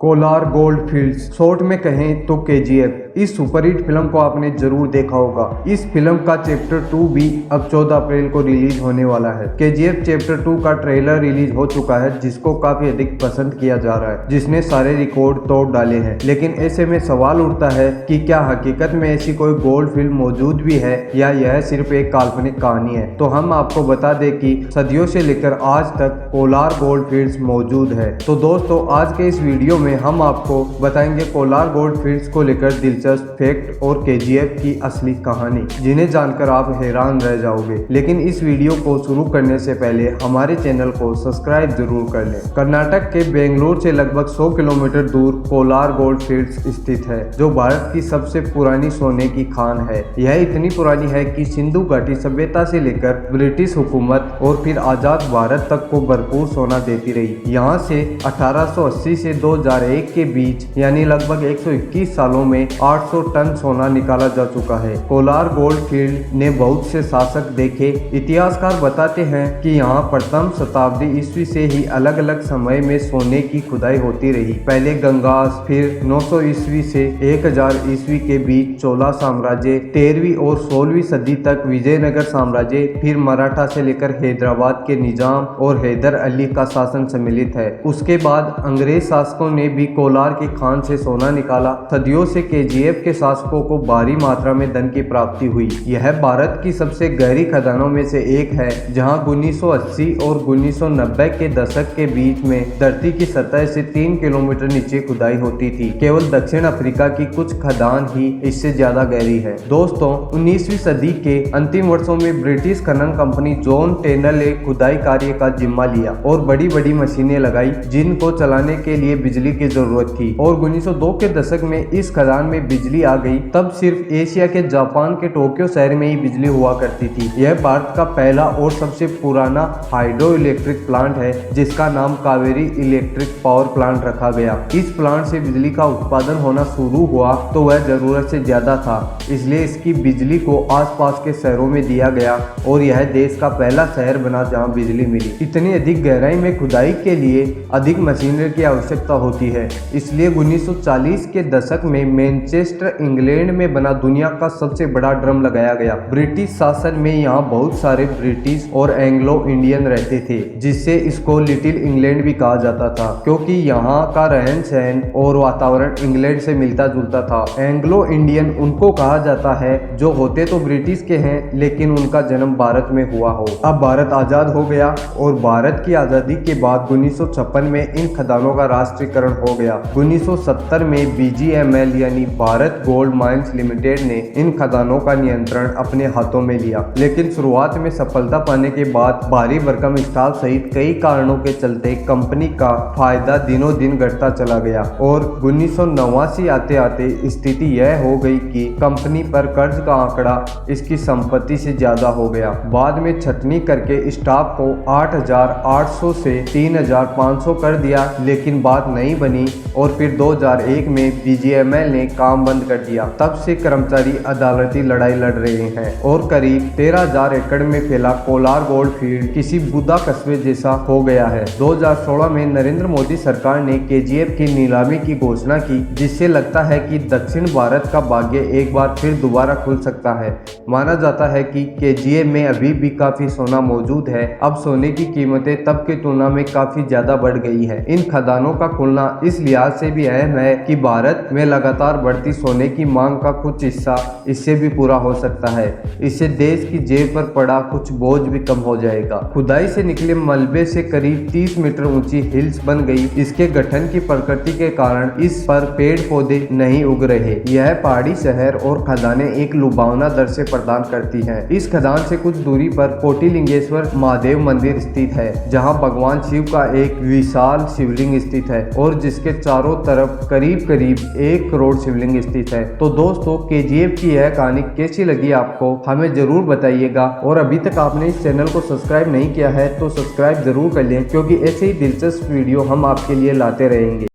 Kolar gold fields, short में कहें तो केजीएफ। इस सुपरहिट फिल्म को आपने जरूर देखा होगा। इस फिल्म का चैप्टर 2 भी अब 14 अप्रैल को रिलीज होने वाला है। केजीएफ चैप्टर 2 का ट्रेलर रिलीज हो चुका है, जिसको काफी अधिक पसंद किया जा रहा है, जिसने सारे रिकॉर्ड तोड़ डाले हैं। लेकिन ऐसे में सवाल उठता है कि क्या हकीकत में ऐसी कोई गोल्ड फिल्म मौजूद भी है या यह सिर्फ एक काल्पनिक कहानी है। तो हम आपको बता दें कि सदियों से लेकर आज तक कोलार गोल्ड फील्ड्स मौजूद है। तो दोस्तों, आज के इस वीडियो में हम आपको बताएंगे कोलार गोल्ड फील्ड्स को लेकर दिलचस्प फैक्ट और केजीएफ की असली कहानी, जिन्हें जानकर आप हैरान रह जाओगे। लेकिन इस वीडियो को शुरू करने से पहले हमारे चैनल को सब्सक्राइब जरूर कर लें। कर्नाटक के बेंगलुरु से लगभग 100 किलोमीटर दूर कोलार गोल्ड फील्ड्स स्थित है, जो भारत की सबसे पुरानी सोने की खान है। यह इतनी पुरानी है कि सिंधु घाटी सभ्यता से लेकर ब्रिटिश हुकूमत और फिर आजाद भारत तक को भरपूर सोना देती रही। यहाँ से 1880 से 2001 के बीच यानी लगभग 121 सालों में 800 टन सोना निकाला जा चुका है। कोलार गोल्ड फील्ड ने बहुत से शासक देखे। इतिहासकार बताते हैं कि यहाँ प्रथम शताब्दी ईस्वी से ही अलग अलग समय में सोने की खुदाई होती रही। पहले गंगास, फिर 900 ईस्वी से 1000 ईस्वी के बीच चोला साम्राज्य, 13वीं और 16वीं सदी तक विजयनगर साम्राज्य, फिर मराठा से लेकर हैदराबाद के निजाम और हैदर अली का शासन सम्मिलित है। उसके बाद अंग्रेज शासकों ने भी कोलार की खान से सोना निकाला। सदियों से केजीएफ के शासकों को भारी मात्रा में धन की प्राप्ति हुई। यह भारत की सबसे गहरी खदानों में से एक है, जहां 1980 और 1990 के दशक के बीच में धरती की सतह से 3 किलोमीटर नीचे खुदाई होती थी। केवल दक्षिण अफ्रीका की कुछ खदान ही इससे ज्यादा गहरी है। दोस्तों, 19वीं सदी के अंतिम वर्षों में ब्रिटिश खनन कंपनी जॉन टेनल ने खुदाई कार्य का जिम्मा लिया और बड़ी बड़ी मशीनें लगाई, जिनको चलाने के लिए बिजली की जरूरत थी। और 1902 के दशक में इस खदान में बिजली आ गई। तब सिर्फ एशिया के जापान के टोक्यो शहर में ही बिजली हुआ करती थी। यह भारत का पहला और सबसे पुराना हाइड्रो इलेक्ट्रिक प्लांट है, जिसका नाम कावेरी इलेक्ट्रिक पावर प्लांट रखा गया। इस प्लांट से बिजली का उत्पादन होना शुरू हुआ तो वह जरूरत से ज्यादा था, इसलिए इसकी बिजली को आसपास के शहरों में दिया गया और यह देश का पहला शहर बना जहां बिजली मिली। इतनी अधिक गहराई में खुदाई के लिए अधिक मशीनरी की आवश्यकता होती है, इसलिए 1940 के दशक में मैनचेस्टर इंग्लैंड में बना दुनिया का सबसे बड़ा ड्रम लगाया गया। ब्रिटिश शासन में यहाँ बहुत सारे ब्रिटिश और एंग्लो इंडियन रहते थे, जिससे इसको लिटिल इंग्लैंड भी कहा जाता था, क्योंकि यहाँ का रहन सहन और वातावरण इंग्लैंड से मिलता जुलता था। एंग्लो इंडियन उनको कहा जाता है जो होते तो ब्रिटिश के हैं, लेकिन उनका जन्म भारत में हुआ हो। अब भारत आजाद हो गया और भारत की आजादी के बाद 1956 में इन खदानों का राष्ट्रीयकरण हो गया। 1970 में BGML यानी भारत गोल्ड माइंस लिमिटेड ने इन खदानों का नियंत्रण अपने हाथों में लिया। लेकिन शुरुआत में सफलता पाने के बाद भारी भरकम स्टाफ सहित कई कारणों के चलते कंपनी का फायदा दिनों दिन घटता चला गया और 1989 आते आते स्थिति यह हो गई कि कंपनी पर कर्ज का आंकड़ा इसकी संपत्ति से ज्यादा हो गया। बाद में छटनी करके स्टाफ को 8,800 से 3,500 कर दिया, लेकिन बात नहीं बनी और फिर 2001 में BGML ने काम बंद कर दिया। तब से कर्मचारी अदालती लड़ाई लड़ रहे हैं और करीब 13,000 एकड़ में फैला कोलार गोल्ड फील्ड किसी बुदा कस्बे जैसा हो गया है। 2016 में नरेंद्र मोदी सरकार ने केजीएफ की नीलामी की घोषणा की, जिससे लगता है कि दक्षिण भारत का भाग्य एक बार फिर दोबारा खुल सकता है। माना जाता है कि केजीएफ में अभी भी काफी सोना मौजूद है। अब सोने की कीमतें तब की तुलना में काफी ज्यादा बढ़ गई है। इन खदानों का खुलना इस लिहाज से भी अहम है कि भारत में लगातार बढ़ती सोने की मांग का कुछ हिस्सा इससे भी पूरा हो सकता है। इससे देश की जेब पर पड़ा कुछ बोझ भी कम हो जाएगा। खुदाई से निकले मलबे से करीब 30 मीटर ऊंची हिल्स बन गई। इसके गठन की प्रकृति के कारण इस पर पेड़ पौधे नहीं उग रहे। यह पहाड़ी शहर और खदानें एक लुभावना दृश्य प्रदान करती हैं। इस खदान से कुछ दूरी पर कोटिलिंगेश्वर महादेव मंदिर स्थित है, जहां भगवान शिव का एक विशाल शिवलिंग स्थित है और जिसके चारों तरफ करीब करीब 1 करोड़ शिवलिंग स्थित है। तो दोस्तों, केजीएफ की यह कहानी कैसी लगी आपको हमें जरूर बताइएगा और अभी तक आपने इस चैनल को सब्सक्राइब नहीं किया है तो सब्सक्राइब जरूर कर लें, क्योंकि ऐसे ही दिलचस्प वीडियो हम आपके लिए लाते रहेंगे।